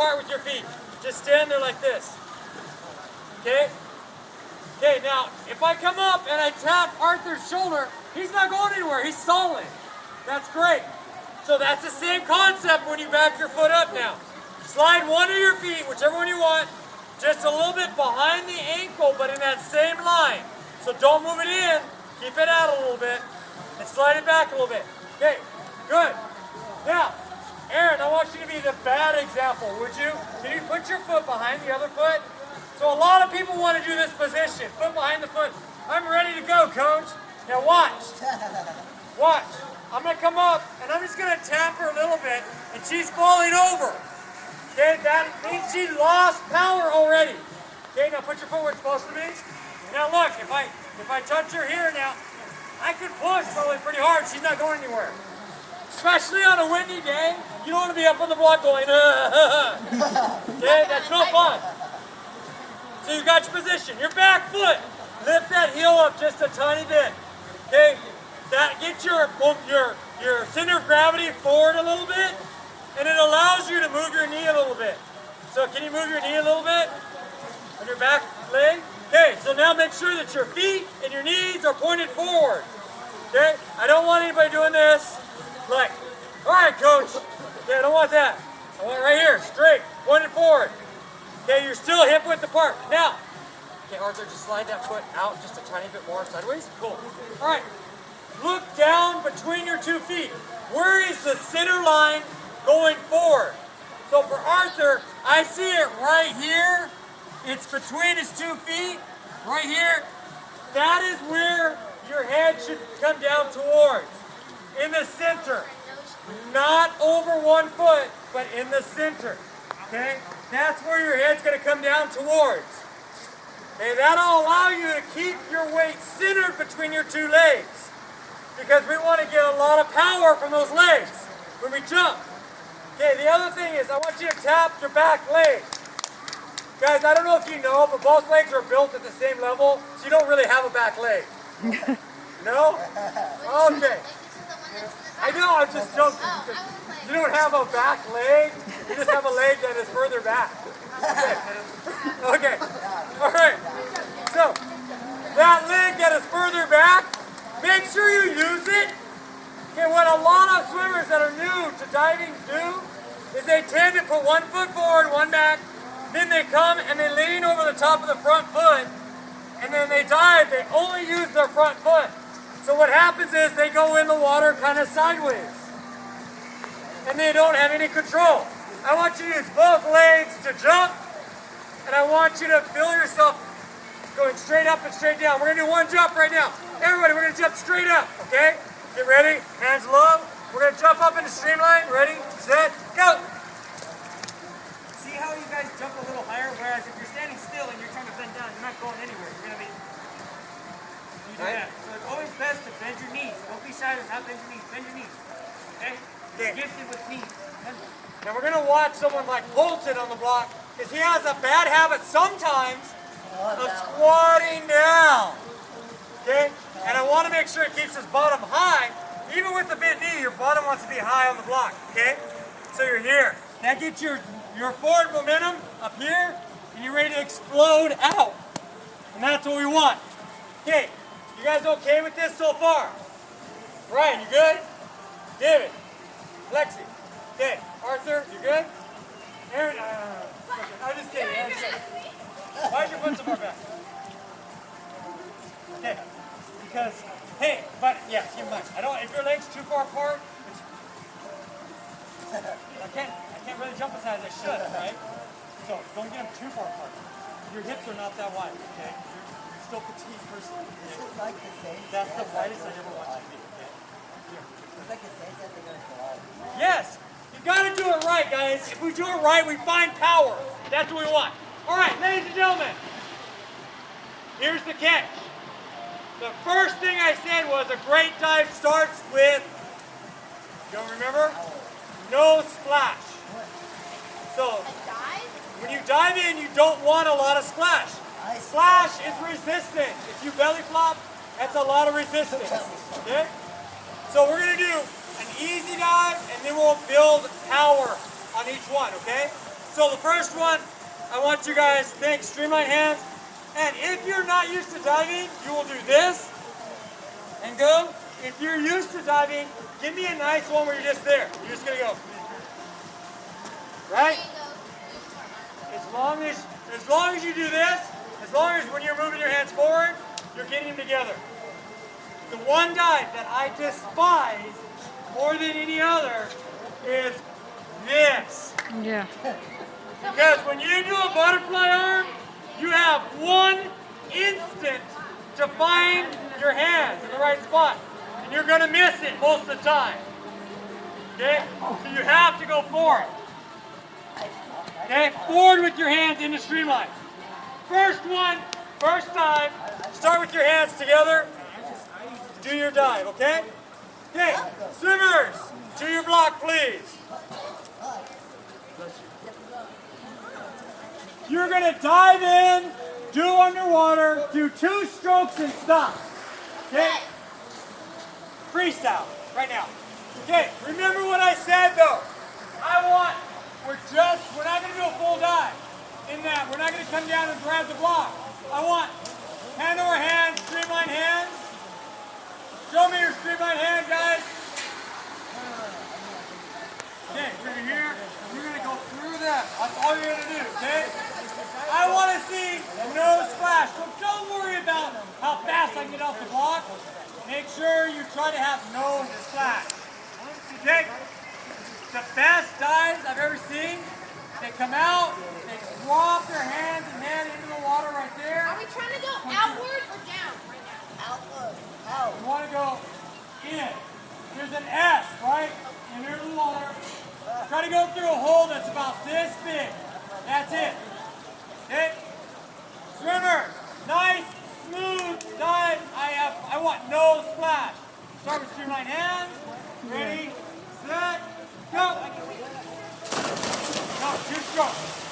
apart with your feet. Just stand there like this. Okay? Okay, now, if I come up and I tap Arthur's shoulder, he's not going anywhere. He's solid. That's great. So that's the same concept when you back your foot up now. Slide one of your feet, whichever one you want, just a little bit behind the ankle, but in that same line. So don't move it in. Keep it out a little bit. And slide it back a little bit. Okay, good. Now, Aaron, I want you to be the bad example, would you? Can you put your foot behind the other foot? So a lot of people want to do this position, foot behind the foot. I'm ready to go, coach. Now watch. Watch. I'm going to come up, and I'm just going to tap her a little bit, and she's falling over. Okay, that means she lost power already. Okay, now put your foot where it's supposed to be. Now look, if I touch her here now, I could push probably pretty hard. She's not going anywhere. Especially on a windy day, you don't want to be up on the block going, okay, that's no fun. So you got your position. Your back foot, lift that heel up just a tiny bit. Okay, that gets your center of gravity forward a little bit, and it allows you to move your knee a little bit. So can you move your knee a little bit on your back leg? Okay, so now make sure that your feet and your knees are pointed forward. Okay, I don't want anybody doing this. Like, all right, coach. Okay, I don't want that. I want it right here, straight, pointed forward. Okay, you're still hip width apart. Now, okay, Arthur, just slide that foot out just a tiny bit more sideways. Cool. All right, look down between your 2 feet. Where is the center line going forward? So for Arthur, I see it right here. It's between his 2 feet, right here. That is where your head should come down towards. In the center. Not over 1 foot, but in the center. Okay? That's where your head's going to come down towards. Okay, that'll allow you to keep your weight centered between your 2 legs. Because we want to get a lot of power from those legs when we jump. Okay, the other thing is I want you to tap your back leg. Guys, I don't know if you know, but both legs are built at the same level, so you don't really have a back leg. No? Okay. I know, I'm just joking. You don't have a back leg, you just have a leg that is further back. Okay. Okay. All right. So, that leg that is further back, make sure you use it. Okay, what a lot of swimmers that are new to diving do is they tend to put 1 foot forward, 1 back, then they come and they lean over the top of the front foot, and then they dive. They only use their front foot. So what happens is they go in the water kind of sideways, and they don't have any control. I want you to use both legs to jump, and I want you to feel yourself going straight up and straight down. We're going to do 1 jump right now. Everybody, we're going to jump straight up, okay? Get ready, hands low. We're going to jump up into streamline. Ready, set, go. See how you guys jump a little higher, whereas if you're standing still and you're trying to bend down, you're not going anywhere. You're going to be... You do that. So it's always best to bend your knees. Don't be shy to not bend your knees. Bend your knees. Okay? You're gifted with knees. Now we're going to watch someone like Bolton on the block, because he has a bad habit sometimes of squatting down. Okay? And I want to make sure it keeps his bottom high. Even with the bent knee, your bottom wants to be high on the block. Okay? So you're here. That gets your forward momentum up here, and you're ready to explode out. And that's what we want. Okay, you guys okay with this so far? Ryan, you good? David, Lexi, okay, Arthur, you good? Aaron, I'm just kidding. Why is your foot so far back? Okay, because, hey, but yeah, keep in mind, if your leg's too far apart, I can't really jump as high as I should, right? So don't get them too far apart. Your hips are not that wide, okay? You're still petite person. This is like the same. That's the widest I ever want you to be, okay? Here. It's like the same that they're going to go out. Yes! You gotta do it right, guys. If we do it right, we find power. That's what we want. All right, ladies and gentlemen. Here's the catch. The first thing I said was a great dive starts with, you don't remember? No splash. So, when you dive in, you don't want a lot of splash. Splash is resistant. If you belly flop, that's a lot of resistance. Okay? So we're going to do an easy dive, and then we'll build power on each one, okay? So the first one, I want you guys to think streamline hands. And if you're not used to diving, you will do this and go. If you're used to diving, give me a nice one where you're just there. You're just gonna go. Right? As long as you do this, as long as when you're moving your hands forward, you're getting them together. The one dive that I despise more than any other is this. Yeah. Because when you do a butterfly arm, you have 1 instant to find your hands in the right spot. And you're going to miss it most of the time. Okay? So you have to go forward. Okay? Forward with your hands in the streamline. First one, first dive. Start with your hands together. Do your dive, okay? Okay, swimmers, to your block, please. You're gonna dive in, do underwater, do 2 strokes and stop. Okay? Freestyle, right now. Okay, remember what I said though. We're not gonna do a full dive. In that, we're not gonna come down and grab the block. I want hand over hand, streamline hands. Show me your streamline hand, guys. Okay, we're here. You're gonna go through that. That's all you're gonna do, okay? I want to see no splash. So don't worry about how fast I can get off the block. Make sure you try to have no splash. Okay? The best dives I've ever seen, they come out, they drop their hands and head into the water right there. Are we trying to go outward or down right now? Outward. Out. You want to go in. There's an S, right? And there's the water. Try to go through a hole that's about this big. That's it. Okay? Swimmers, nice, smooth dive. I want no splash. Start with streamline hands. Ready, set, go. No, 2 strokes.